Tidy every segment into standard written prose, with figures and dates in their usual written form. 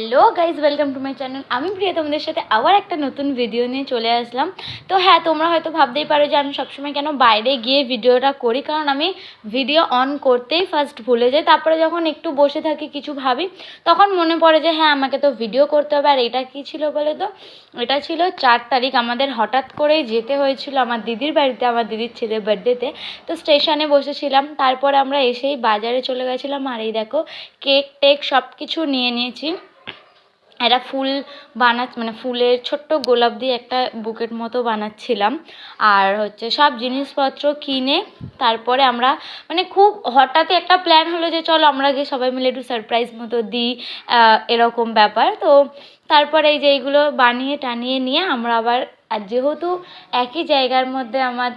Hello guys, welcome to my channel. আমি প্রিয়া তোমাদের সাথে আবার একটা নতুন ভিডিও নিয়ে চলে আসলাম। তো হ্যাঁ, তোমরা হয়তো ভাবতেই পারো যে আমি সবসময় কেন বাইরে গিয়ে ভিডিওটা করি, কারণ আমি ভিডিও অন করতেই ফার্স্ট ভুলে যাই। তারপরে যখন একটু বসে থাকি কিছু ভাবি, তখন মনে পড়ে যে হ্যাঁ, আমাকে তো ভিডিও করতে হবে। আর এটা কী ছিল বলে তো, এটা ছিল 4 তারিখ। আমাদের হঠাৎ করেই যেতে হয়েছিল আমার দিদির বাড়িতে, আমার দিদির ছেলের বার্থডেতে। তো স্টেশনে বসেছিলাম, তারপরে আমরা এসেই বাজারে চলে গেছিলাম। আর এই দেখো, কেক টেক সব কিছু নিয়ে নিয়েছি। এটা ফুল মানে ফুলের ছোট্ট গোলাপ দিয়ে একটা বুকেট মতো বানাচ্ছিলাম। আর হচ্ছে সব জিনিসপত্র কিনে তারপরে আমরা মানে খুব হঠাৎই একটা প্ল্যান হলো যে চলো আমরা গিয়ে সবাই মিলে একটু সারপ্রাইজ মতো দিই, এরকম ব্যাপার। তো তারপরে এই যে এইগুলো বানিয়ে টানিয়ে নিয়ে আমরা আবার, আর যেহেতু একই জায়গার মধ্যে আমার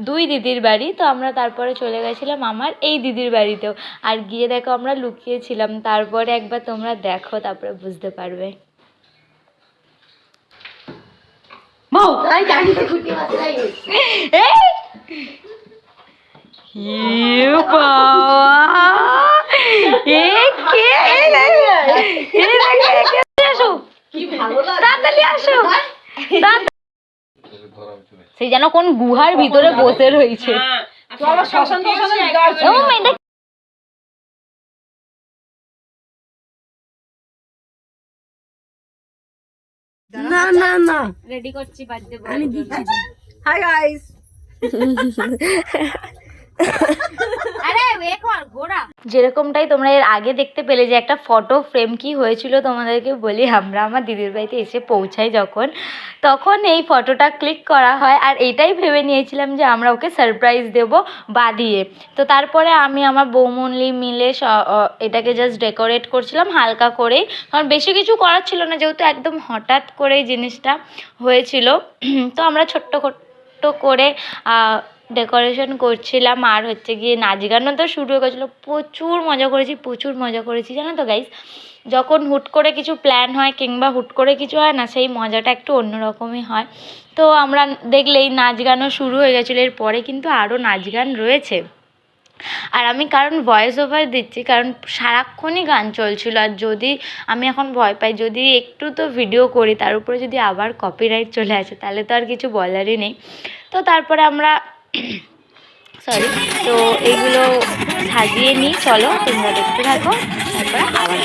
2 দিদির বাড়ি, তো আমরা তারপরে চলে গেছিলাম আমার এই দিদির বাড়িতেও। আর গিয়ে দেখো আমরা লুকিয়েছিলাম, তারপরে একবার তোমরা দেখো, তারপরে বুঝতে পারবে। সেই যেন কোন গুহার ভিতরে বসে রয়েছে। না না না, রেডি করছি বার্থডে আমি দিচ্ছি। Hi guys. যেরকমটাই তোমরা এর আগে দেখতে পেলে যে একটা ফটো ফ্রেম কি হয়েছিল, তোমাদেরকে বলি। আমরা আমার দিদির বাড়িতে এসে পৌঁছাই যখন, তখন এই ফটোটা ক্লিক করা হয়। আর এইটাই ভেবে নিয়েছিলাম যে আমরা ওকে সারপ্রাইজ দেব বাদিয়ে। তো তারপরে আমি আমার বৌমনলি মিলে এটাকে জাস্ট ডেকোরেট করছিলাম হালকা করেই, কারণ বেশি কিছু করার ছিল না, যেহেতু একদম হঠাৎ করেই জিনিসটা হয়েছিল। তো আমরা ছোট্ট করে ডেকোরেশন করছিলাম। আর হচ্ছে গিয়ে নাচ গানও তো শুরু হয়ে গেছিলো। প্রচুর মজা করেছি জানো তো গাইস। যখন হুট করে কিছু প্ল্যান হয় কিংবা হুট করে কিছু হয় না, সেই মজাটা একটু অন্যরকমই হয়। তো আমরা দেখলেই নাচ গানও শুরু হয়ে গেছিলো। এরপরে কিন্তু আরও নাচ গান রয়েছে। আর আমি কারণ ভয়েস ওভার দিচ্ছি, কারণ সারাক্ষণই গান চলছিল। আর যদি আমি এখন ভয় পাই, যদি একটু তো ভিডিও করি তার উপরে যদি আবার কপিরাইট চলে আসে, তাহলে তো আর কিছু বলারই নেই। তো তারপরে আমরা তো এইগুলো সাজিয়ে নিই, চলো তোমরা দেখতে থাকো, তারপরে আবার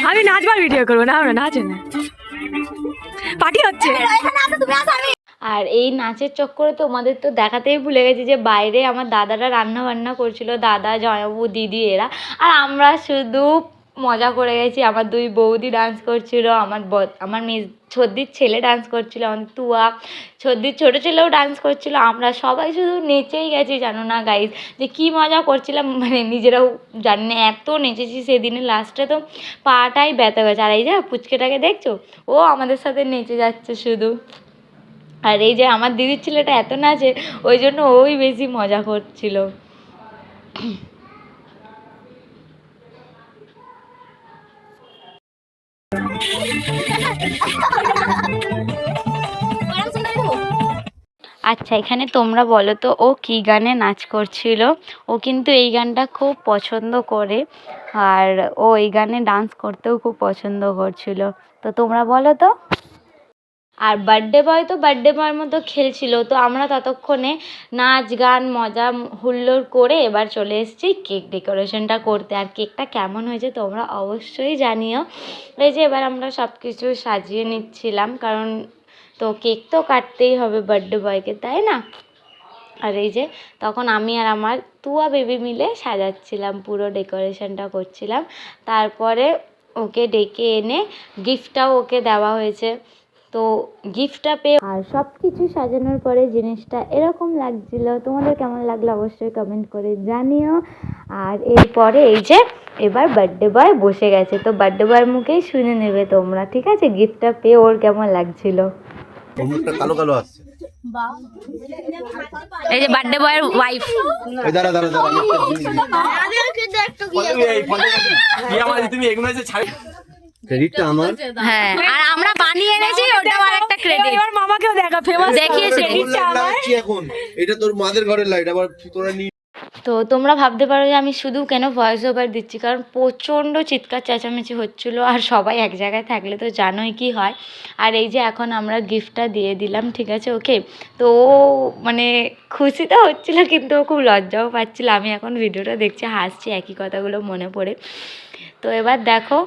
আমি নাচবার ভিডিও করবো না, আমরা নাচে না, পার্টি হচ্ছে। আর এই নাচের চক্করে তোমাদের তো দেখাতেই ভুলে গেছি যে বাইরে আমার দাদারা রান্না বান্না করছিল, দাদা, জয়াবু, দিদি এরা। আর আমরা শুধু মজা করে গেছি। আমার 2 বৌদি ডান্স করছিল, আমার মেয়ে ছদ্দির ছেলে ডান্স করছিল, আমাদের তুয়া ছদ্দির ছোটো ছেলেও ডান্স করছিল। আমরা সবাই শুধু নেচেই গেছি, জানো না গাইজ যে কী মজা করছিলাম, মানে নিজেরাও জানি না এত নেচেছি সেদিনে। লাস্টে তো পাটাই ব্যথা গেছে। আর এই যে পুচকেটাকে দেখছো, ও আমাদের সাথে নেচে যাচ্ছে শুধু। আর এই যে আমার দিদির ছেলেটা এত নাচে, ওই জন্য ওই বেশি মজা করছিল। আচ্ছা, এখানে তোমরা বলো তো ও কী গানে নাচ করছিল। ও কিন্তু এই গানটা খুব পছন্দ করে, আর ও এই গানে ডান্স করতেও খুব পছন্দ করছিল। তো তোমরা বলো তো। আর বার্থডে বয় তো বার্থডে বয়ের মতো খেলছিল। তো আমরা ততক্ষণে নাচ গান মজা হুল্লোড় করে এবার চলে এসেছি কেক ডেকোরেশনটা করতে। আর কেকটা কেমন হয়েছে তোমরা অবশ্যই জানিও। এই যে এবার আমরা সব কিছু সাজিয়ে নিচ্ছিলাম, কারণ তো কেক তো কাটতেই হবে বার্থডে বয়কে, তাই না? আর এই যে তখন আমি আর আমার তুয়া বেবি মিলে সাজাচ্ছিলাম, পুরো ডেকোরেশনটা করছিলাম। তারপরে ওকে ডেকে এনে গিফটটাও ওকে দেওয়া হয়েছে। তো গিফটটা পেয়ে আর সব কিছু সাজানোর পরে জিনিসটা এরকম লাগছিল। তোমাদের কেমন লাগলো অবশ্যই কমেন্ট করে জানিও। আর এরপরে এই যে এবার বার্থডে বয় বসে গেছে, তো বার্থডে বয়ের মুখেই শুনে নেবে তোমরা, ঠিক আছে? গিফটটা পেয়ে ওর কেমন লাগছিল। কালো কালো আসছে। এই যে বার্থডে বয়ের ওয়াইফ। এই দাঁড়া তুমি এগুলো এসে ছাড়ি ক্রেডিটটা আমার। হ্যাঁ আর আমরা বানিয়ে এনেছি, ওটাও আরেকটা ক্রেডিট। এবার মামাকেও দেখা, ফেমাস দেখিয়েছি। ক্রেডিটটা আমার। এখন এটা তোর মাদের ঘরের লাইট, আবার তোরা নিয়ে তো তোমরা ভাবতে পারো যে আমি শুধু কেন ভয়েস ওভার দিচ্ছি, কারণ প্রচণ্ড চিৎকার চেঁচামেচি হচ্ছিলো, আর সবাই এক জায়গায় থাকলে তো জানোই কি হয়। আর এই যে এখন আমরা গিফটটা দিয়ে দিলাম, ঠিক আছে ওকে। তো ও মানে খুশি তো হচ্ছিলো, কিন্তু ও খুব লজ্জাও পাচ্ছিলো। আমি এখন ভিডিওটা দেখছি, হাসছি একই কথাগুলো মনে পড়ে। তো এবার দেখো,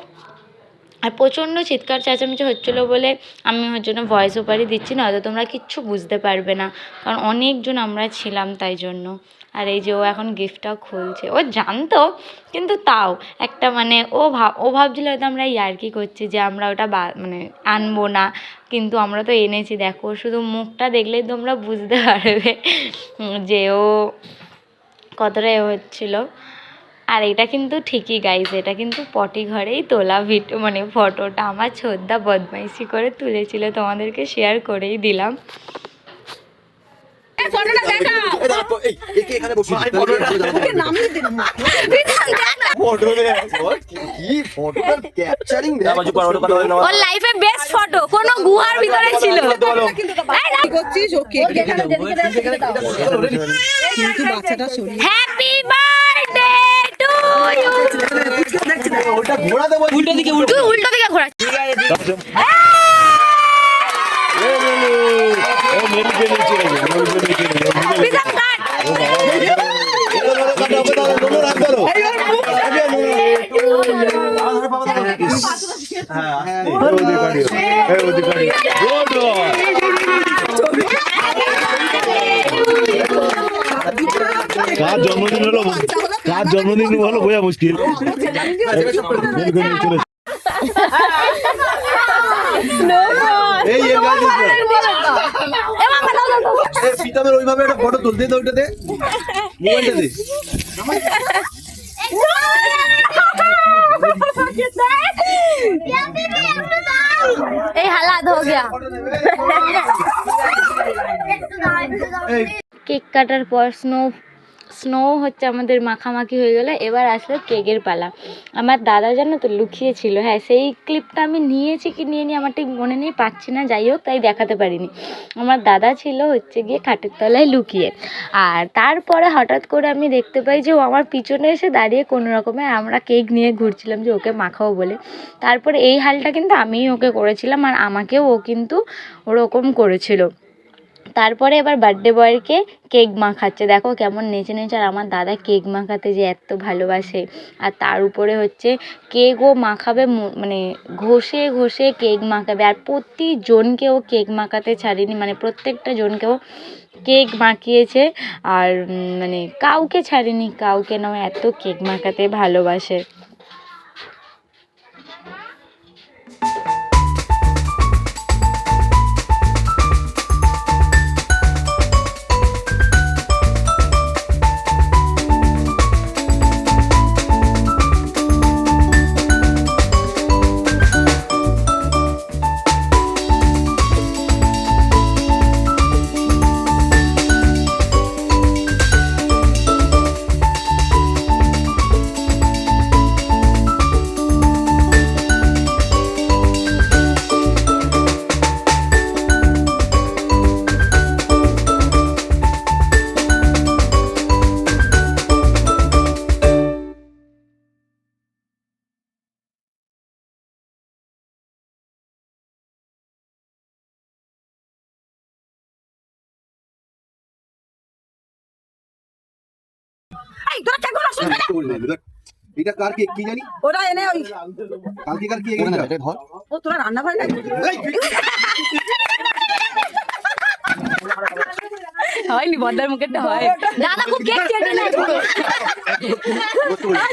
আর প্রচণ্ড চিৎকার চেঁচামেচি হচ্ছিলো বলে আমি ওর জন্য ভয়েস ওভারই দিচ্ছি, না হয়তো তোমরা কিচ্ছু বুঝতে পারবে না, কারণ অনেকজন আমরা ছিলাম তাই জন্য। আর এই যে ও এখন গিফটটাও খুলছে, ও জানতো কিন্তু তাও একটা মানে ও ভাবছিল হয়তো আমরা ইয়ার্কি করছি যে আমরা ওটা মানে আনবো না, কিন্তু আমরা তো এনেছি। দেখো শুধু মুখটা দেখলেই তোমরা বুঝতে পারবে যে ও কতটা এ হচ্ছিলো। আর এটা কিন্তু ঠিকই গাইজ, এটা কিন্তু পটি ঘরেই তোলা মানে ফটোটা আমার ছোদ্দা বদমাইশি করে তুলেছিল, তোমাদেরকে শেয়ার করেই দিলাম। ফটোটা দেখা, এখানে বসে ওকে নামিয়ে দিন। ফটো রে কি ফটোটা ক্যাপচারিং দে। ওর লাইফে বেস্ট ফটো, কোনো গুহার ভিতরে ছিল। করছিস ওকে কিন্তু বাচ্চাটা শরীর হ্যাপি বার্থডে টু ইউ। ওটা ঘোরা দেব, উল্টো দিকে ঘোরা। কার জন্মদিন হলো বোঝা মুশকিল। পিতামের ওইভাবে একটা ফটো তুলতে দে, ওইটাতে মোবাইলটা দে। এই হালাত হো গয়া। কেক কাটার পর স্নো হচ্ছে আমাদের মাখামাখি হয়ে গেলো। এবার আসলো কেকের পালা। আমার দাদা জানো তো লুকিয়েছিল, হ্যাঁ সেই ক্লিপটা আমি নিয়েছি কি নিয়ে আমার ঠিক মনে নেই, পাচ্ছি না, যাই হোক তাই দেখাতে পারিনি। আমার দাদা ছিল হচ্ছে গিয়ে খাটের তলায় লুকিয়ে, আর তারপরে হঠাৎ করে আমি দেখতে পাই যে ও আমার পিছনে এসে দাঁড়িয়ে কোনো রকমে আমরা কেক নিয়ে ঘুরছিলাম যে ওকে মাখাও বলে। তারপরে এই হালটা কিন্তু আমিই ওকে করেছিলাম, আর আমাকেও ও কিন্তু ওরকম করেছিল। তারপরে এবার বার্থডে বয়কে কেক মাখাচ্ছে, দেখো কেমন নেচে নেচে। আর আমার দাদা কেক মাখাতে যে এত ভালোবাসে, আর তার উপরে হচ্ছে কেকও মাখাবে, মানে ঘষে ঘষে কেক মাখাবে। আর প্রতিজনকেও কেক মাখাতে ছাড়েনি, মানে প্রত্যেকটা জনকেও কেক মাখিয়েছে, আর মানে কাউকে ছাড়েনি, কাউকে নয়, এত কেক মাখাতে ভালোবাসে। এটা কার কেক কি জানি, ওটা এনে ওই কালকে কার কি ধর। ও তোরা রান্না করে নাকি হয়নি, বদ্দার মুখেরটা হয়। দাদা খুব কেক চেটে না।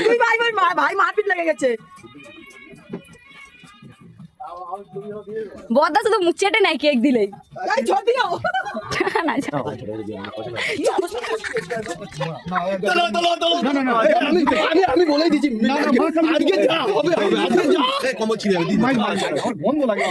তুই ভাই মারপিট লেগে গেছে। বদ্দা শুধু মুখ চেটে নাই কেক দিলেই। এই ঝড় দিও না আমি বলেই দিচ্ছি আজকে যা হবে আজকে যা কমল ছিল আমার বন্ধ লাগে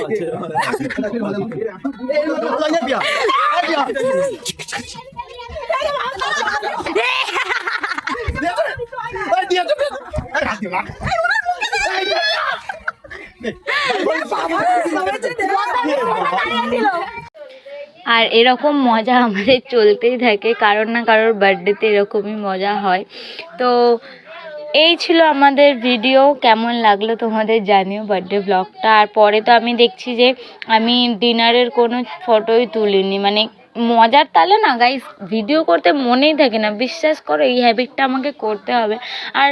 আর এরকম মজা আমাদের চলতেই থাকে, কারোর না কারোর বার্থডেতে এরকমই মজা হয়। তো এই ছিল আমাদের ভিডিও, কেমন লাগলো তোমাদের জানিও বার্থডে ব্লগটা। আর পরে তো আমি দেখছি যে আমি ডিনারের কোনো ফটোই তুলিনি, মানে মজার তালে না গাইস ভিডিও করতে মনেই থাকে না, বিশ্বাস করো এই হ্যাবিটটা আমাকে করতে হবে। আর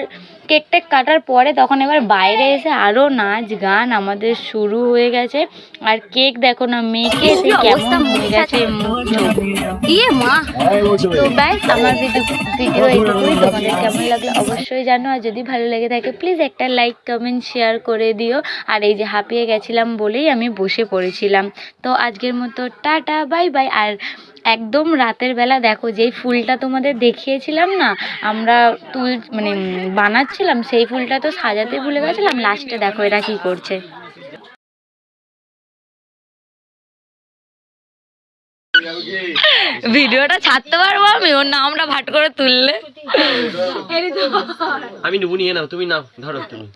কেক টেক কাটার পরে তখন এবার বাইরে এসে আরও নাচ গান আমাদের শুরু হয়ে গেছে। আর কেক দেখো না মেয়েকে এসে কেমন হয়ে গেছে মুখ চোখ। ইয়ে মা, তো গাইস আমার ভিডিও এইটুকুই। তোমাদের কেমন লাগলো অবশ্যই জানো, আর যদি ভালো লেগে থাকে প্লিজ একটা লাইক কমেন্ট শেয়ার করে দিও। আর এই যে হাঁপিয়ে গেছিলাম বলেই আমি বসে পড়েছিলাম। তো আজকের মতো টাটা বাই বাই। আর একদম রাতের বেলা দেখো যেই ফুলটা তোমাদের দেখিয়েছিলাম না আমরা মানে বানাচ্ছিলাম, সেই ফুলটা তো সাজাতে ভুলে গেছিলাম, লাস্টে দেখো এরা কি করছে। ভিডিওটা ছাড়তে পারবো আমি, ওর নামটা ভাট করে তুললে। আমি নেবো, নিয়ে নাও, তুমি নাও, ধরো তুমি।